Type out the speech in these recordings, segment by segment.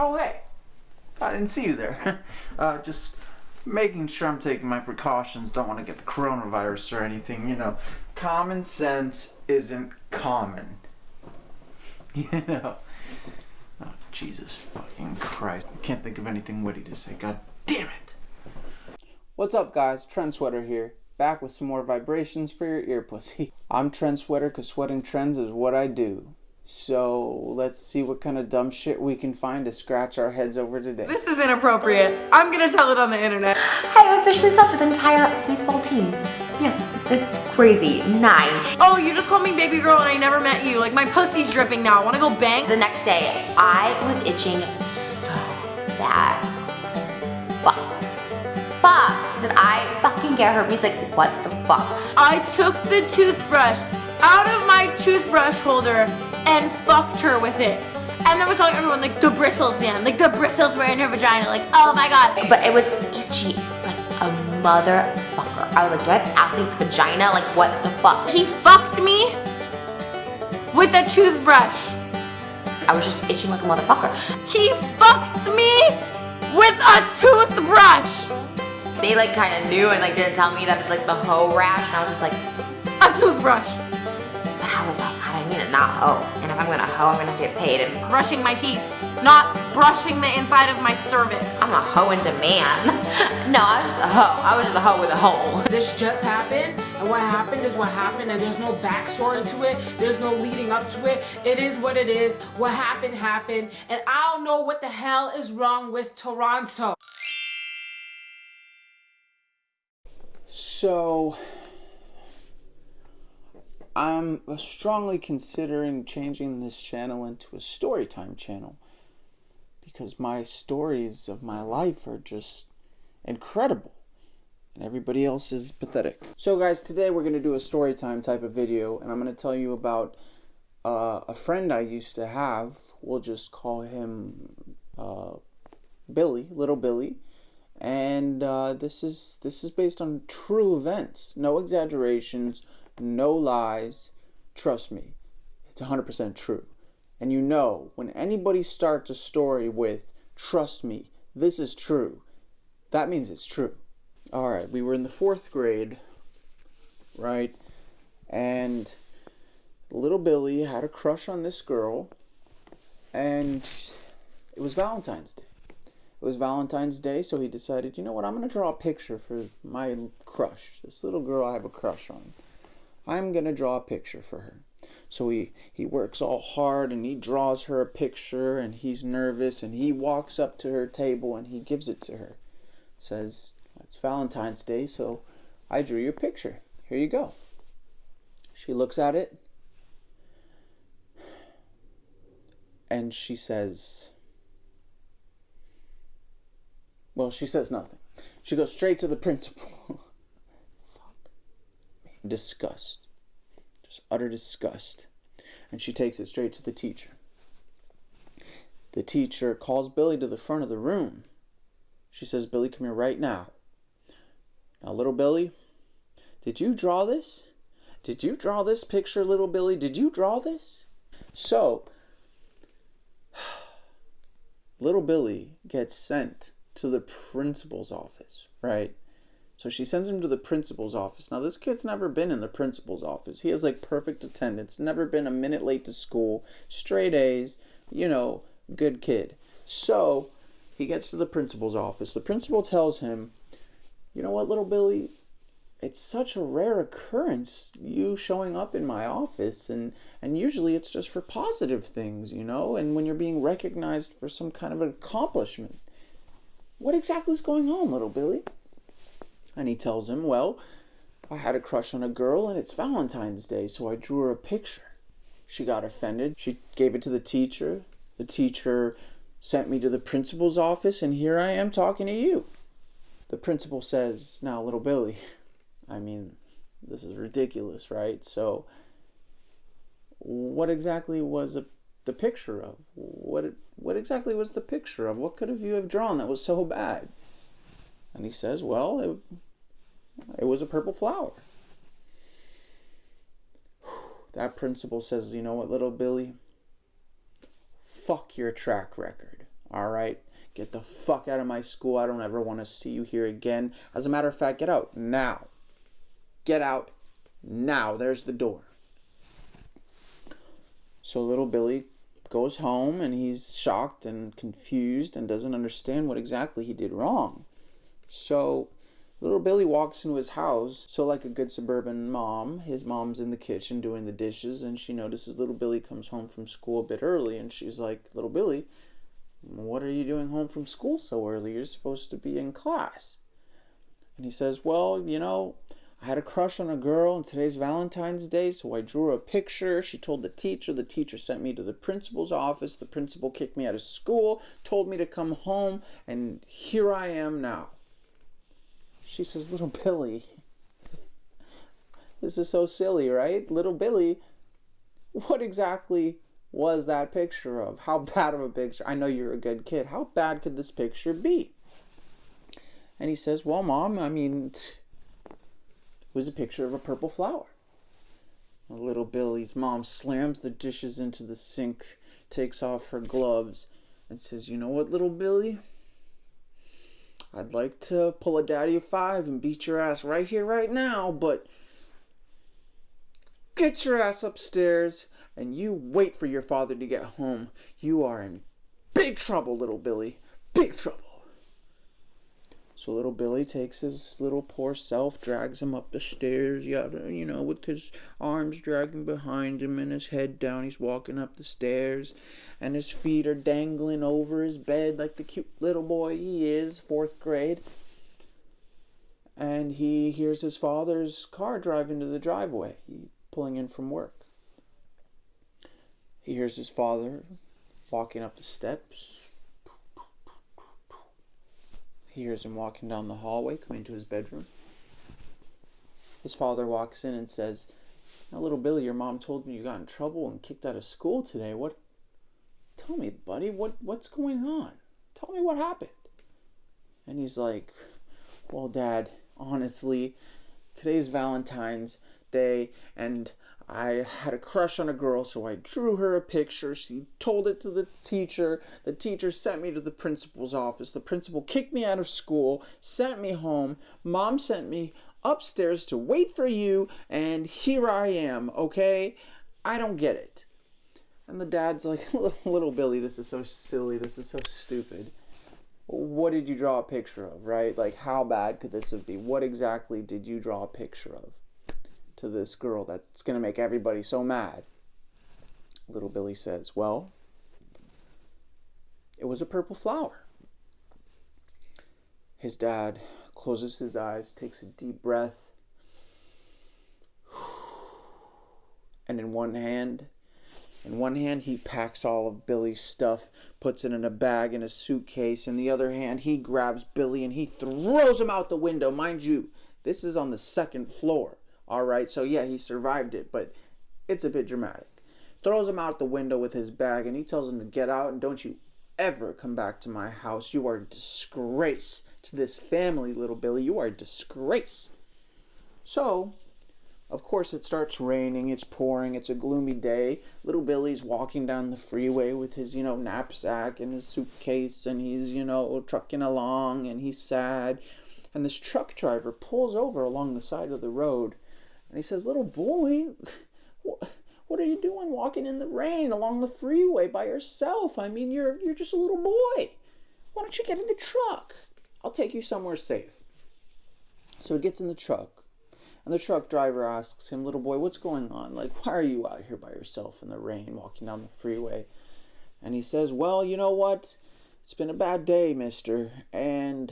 Oh, hey. I didn't see you there. Just making sure I'm taking my precautions. Don't want to get the coronavirus or anything. You know, common sense isn't common. You know. Oh, Jesus fucking Christ. I can't think of anything witty to say. God damn it. What's up, guys? TrendSweater here. Back with some more vibrations for your ear pussy. I'm TrendSweater because sweating trends is what I do. So let's see what kind of dumb shit we can find to scratch our heads over today. This is inappropriate. I'm gonna tell it on the internet. I've officially slept with the entire baseball team. Yes, it's crazy. 9. Oh, you just called me baby girl and I never met you. Like, my pussy's dripping now. Wanna go bang? The next day, I was itching so bad. Fuck. Did I fucking get herpes? Like, what the fuck? I took the toothbrush out of my toothbrush holder and fucked her with it. And then was telling everyone, like, the bristles, man. Like, the bristles were in her vagina. Like, oh my god. But it was itchy like a motherfucker. I was like, do I have athlete's vagina? Like, what the fuck? He fucked me with a toothbrush. I was just itching like a motherfucker. He fucked me with a toothbrush. They like kind of knew and like didn't tell me that it's like the hoe rash. And I was just like, a toothbrush. but I was like, God, I need to not hoe. And if I'm gonna hoe, I'm gonna have to get paid. And Brushing my teeth, not brushing the inside of my cervix. I'm a hoe in demand. No, I was just a hoe. I was just a hoe with a hole. This just happened, and what happened is what happened, and there's no backstory to it. There's no leading up to it. It is what it is. What happened, happened, and I don't know what the hell is wrong with Toronto. So, I'm strongly considering changing this channel into a storytime channel because my stories of my life are just incredible and everybody else is pathetic. So guys, today we're going to do a storytime type of video and I'm going to tell you about a friend I used to have. We'll just call him Billy, little Billy. And this is based on true events. No exaggerations, no lies. Trust me, it's 100% true. And you know, when anybody starts a story with, trust me, this is true, that means it's true. Alright, we were in the 4th grade, right? And little Billy had a crush on this girl, and it was Valentine's Day. It was Valentine's Day, so he decided, you know what, I'm going to draw a picture for my crush. This little girl I have a crush on. I'm going to draw a picture for her. So he works all hard, and he draws her a picture, and he's nervous, and he walks up to her table, and he gives it to her. Says, it's Valentine's Day, so I drew you a picture. Here you go. She looks at it, and she says... Well, she says nothing. She goes straight to the principal. Disgust. Just utter disgust. And she takes it straight to the teacher. The teacher calls Billy to the front of the room. She says, Billy, come here right now. Now, little Billy, did you draw this? Did you draw this picture, little Billy? Did you draw this? So, little Billy gets sent to the principal's office, right? So she sends him to the principal's office. Now, this kid's never been in the principal's office. He has, like, perfect attendance, never been a minute late to school, straight A's, you know, good kid. So he gets to the principal's office. The principal tells him, you know what, little Billy, it's such a rare occurrence, you showing up in my office, and usually it's just for positive things, you know, and when you're being recognized for some kind of an accomplishment. What exactly is going on, little Billy? And he tells him, well, I had a crush on a girl and it's Valentine's Day, so I drew her a picture. She got offended. She gave it to the teacher. The teacher sent me to the principal's office, and here I am talking to you. The principal says, now, little Billy, I mean, this is ridiculous, right? So what exactly was the picture of? What exactly was the picture of? What could you have drawn that was so bad? And he says, well, it was a purple flower. That principal says, you know what, little Billy? Fuck your track record. All right? Get the fuck out of my school. I don't ever want to see you here again. As a matter of fact, get out now. Get out now. There's the door. So little Billy goes home and he's shocked and confused and doesn't understand what exactly he did wrong. So little Billy walks into his house. So like a good suburban mom, his mom's in the kitchen doing the dishes, and she notices little Billy comes home from school a bit early, and she's like, little Billy, what are you doing home from school so early? You're supposed to be in class. And he says, well, I had a crush on a girl, and today's Valentine's Day, so I drew her a picture. She told the teacher sent me to the principal's office. The principal kicked me out of school, told me to come home, and here I am now. She says, little Billy, this is so silly, right? Little Billy, what exactly was that picture of? How bad of a picture? I know you're a good kid. How bad could this picture be? And he says, well, Mom, it was a picture of a purple flower. Little Billy's mom slams the dishes into the sink, takes off her gloves, and says, you know what, little Billy? I'd like to pull a daddy of 5 and beat your ass right here, right now, but get your ass upstairs and you wait for your father to get home. You are in big trouble, little Billy. Big trouble. So little Billy takes his little poor self, drags him up the stairs, with his arms dragging behind him and his head down. He's walking up the stairs, and his feet are dangling over his bed like the cute little boy he is, 4th grade. And he hears his father's car drive into the driveway, pulling in from work. He hears his father walking up the steps. He hears him walking down the hallway, coming to his bedroom. His father walks in and says, now, little Billy, your mom told me you got in trouble and kicked out of school today. Tell me, buddy, what's going on? Tell me what happened. And he's like, well, Dad, honestly, today's Valentine's Day, and I had a crush on a girl, so I drew her a picture. She told it to the teacher. The teacher sent me to the principal's office. The principal kicked me out of school, sent me home. Mom sent me upstairs to wait for you, and here I am, okay? I don't get it. And the dad's like, little Billy, this is so silly. This is so stupid. What did you draw a picture of, right? Like, how bad could this be? What exactly did you draw a picture of to this girl that's going to make everybody so mad? Little Billy says, well, it was a purple flower. His dad closes his eyes, takes a deep breath, and in one hand he packs all of Billy's stuff, puts it in a bag in a suitcase. In the other hand, he grabs Billy and he throws him out the window. Mind you, this is on the 2nd floor. All right, so yeah, he survived it, but it's a bit dramatic. Throws him out the window with his bag, and he tells him to get out, and don't you ever come back to my house. You are a disgrace to this family, little Billy. You are a disgrace. So, of course, it starts raining. It's pouring. It's a gloomy day. Little Billy's walking down the freeway with his, knapsack and his suitcase, and he's, trucking along, and he's sad. And this truck driver pulls over along the side of the road. And he says, little boy, what are you doing walking in the rain along the freeway by yourself? You're just a little boy. Why don't you get in the truck? I'll take you somewhere safe. So he gets in the truck. And the truck driver asks him, little boy, what's going on? Like, why are you out here by yourself in the rain walking down the freeway? And he says, well, you know what? It's been a bad day, mister. And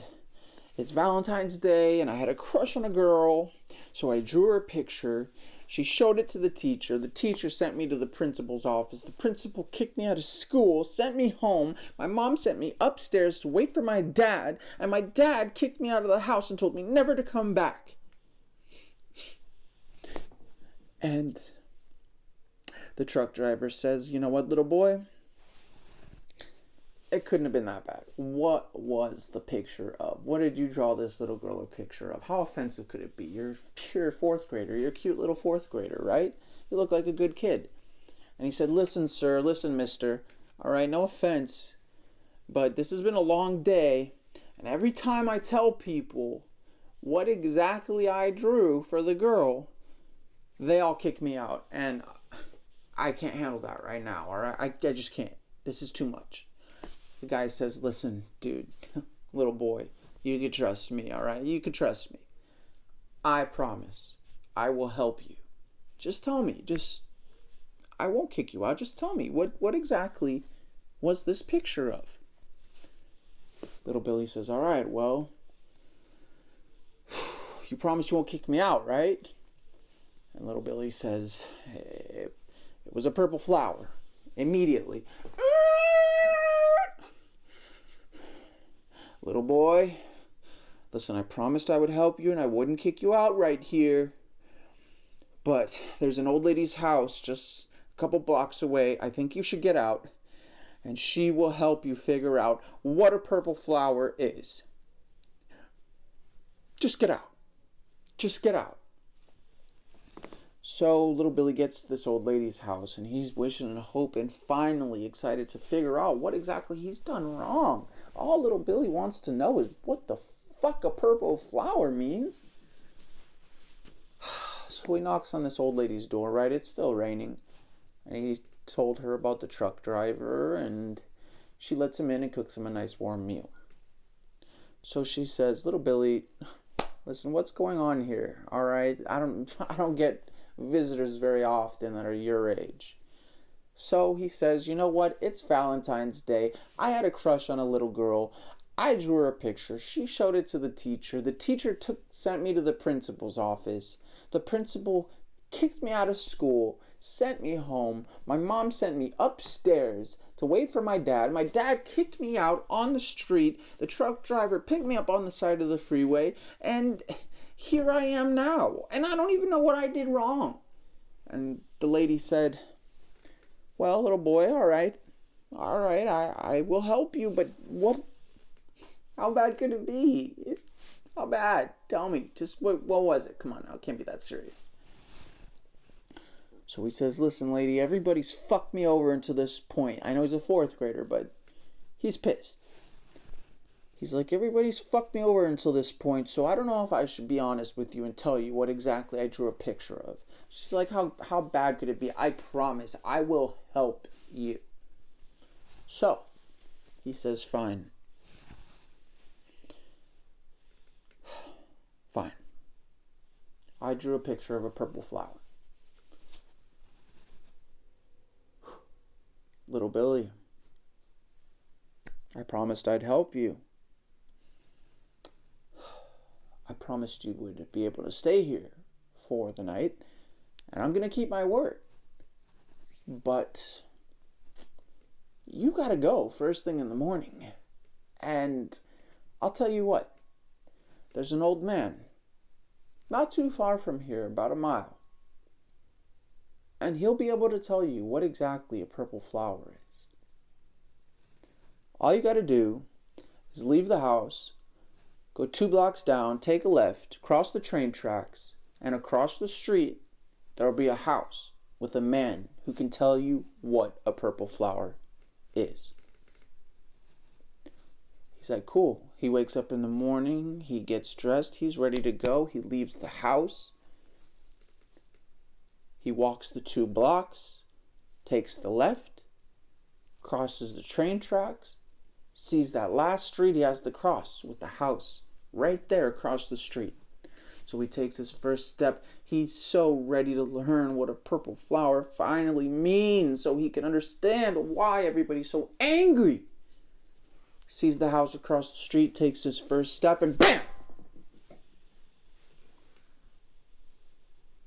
it's Valentine's Day, and I had a crush on a girl, so I drew her a picture. She showed it to the teacher. The teacher sent me to the principal's office. The principal kicked me out of school, sent me home. My mom sent me upstairs to wait for my dad, and my dad kicked me out of the house and told me never to come back. And the truck driver says, you know what, little boy? It couldn't have been that bad. What was the picture of? What did you draw this little girl a picture of? How offensive could it be? You're pure 4th grader. You're a cute little 4th grader, right? You look like a good kid. And he said, listen, sir, listen, mister. All right, no offense. but this has been a long day, and every time I tell people what exactly I drew for the girl, they all kick me out, and I can't handle that right now, alright? I just can't. This is too much. The guy says, listen, dude, little boy, you can trust me, alright? You can trust me. I promise I will help you. Just tell me. I won't kick you out. Just tell me. What exactly was this picture of? Little Billy says, all right, well, you promise you won't kick me out, right? And little Billy says, it was a purple flower. Immediately. Little boy, listen, I promised I would help you and I wouldn't kick you out right here. But there's an old lady's house just a couple blocks away. I think you should get out, and she will help you figure out what a purple flower is. Just get out. Just get out. So little Billy gets to this old lady's house, and he's wishing and hoping, finally excited to figure out what exactly he's done wrong. All little Billy wants to know is what the fuck a purple flower means. So he knocks on this old lady's door, right? It's still raining. And he told her about the truck driver, and she lets him in and cooks him a nice warm meal. So she says, little Billy, listen, what's going on here? All right, I don't get visitors very often that are your age. So he says, you know what? It's Valentine's Day. I had a crush on a little girl. I drew her a picture. She showed it to the teacher. The teacher sent me to the principal's office. The principal kicked me out of school, sent me home. My mom sent me upstairs to wait for my dad. My dad kicked me out on the street. The truck driver picked me up on the side of the freeway. And here I am now. And I don't even know what I did wrong. And the lady said, well, little boy, all right, I will help you. But how bad could it be? How bad? Tell me. Just what was it? Come on now. It can't be that serious. So he says, listen, lady, everybody's fucked me over until this point. I know he's a 4th grader, but he's pissed. He's like, everybody's fucked me over until this point, so I don't know if I should be honest with you and tell you what exactly I drew a picture of. She's like, how bad could it be? I promise I will help you. So he says, fine. Fine. I drew a picture of a purple flower. Little Billy, I promised I'd help you. I promised you would be able to stay here for the night, and I'm going to keep my word. But you got to go first thing in the morning. And I'll tell you what. There's an old man, not too far from here, about a mile. And he'll be able to tell you what exactly a purple flower is. All you got to do is leave the house, go 2 blocks down, take a left, cross the train tracks, and across the street, there'll be a house with a man who can tell you what a purple flower is. He's like, cool. He wakes up in the morning, he gets dressed, he's ready to go, he leaves the house. He walks the 2 blocks, takes the left, crosses the train tracks, sees that last street he has to cross with the house right there across the street. So he takes his first step. He's so ready to learn what a purple flower finally means so he can understand why everybody's so angry. Sees the house across the street, takes his first step, and BAM!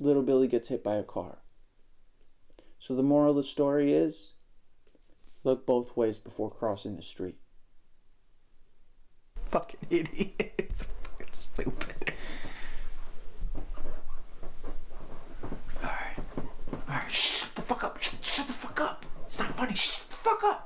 Little Billy gets hit by a car. So the moral of the story is, look both ways before crossing the street. Fucking idiot. Fucking stupid. Alright, shut the fuck up. Shut the fuck up. It's not funny. Shut the fuck up.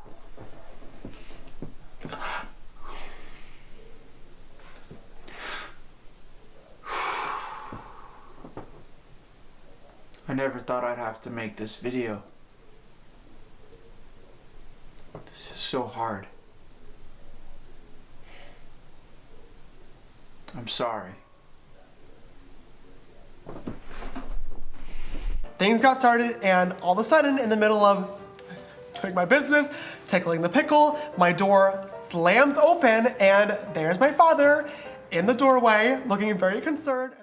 I never thought I'd have to make this video. This is so hard. I'm sorry. Things got started, and all of a sudden, in the middle of doing my business, tickling the pickle, my door slams open, and there's my father in the doorway, looking very concerned.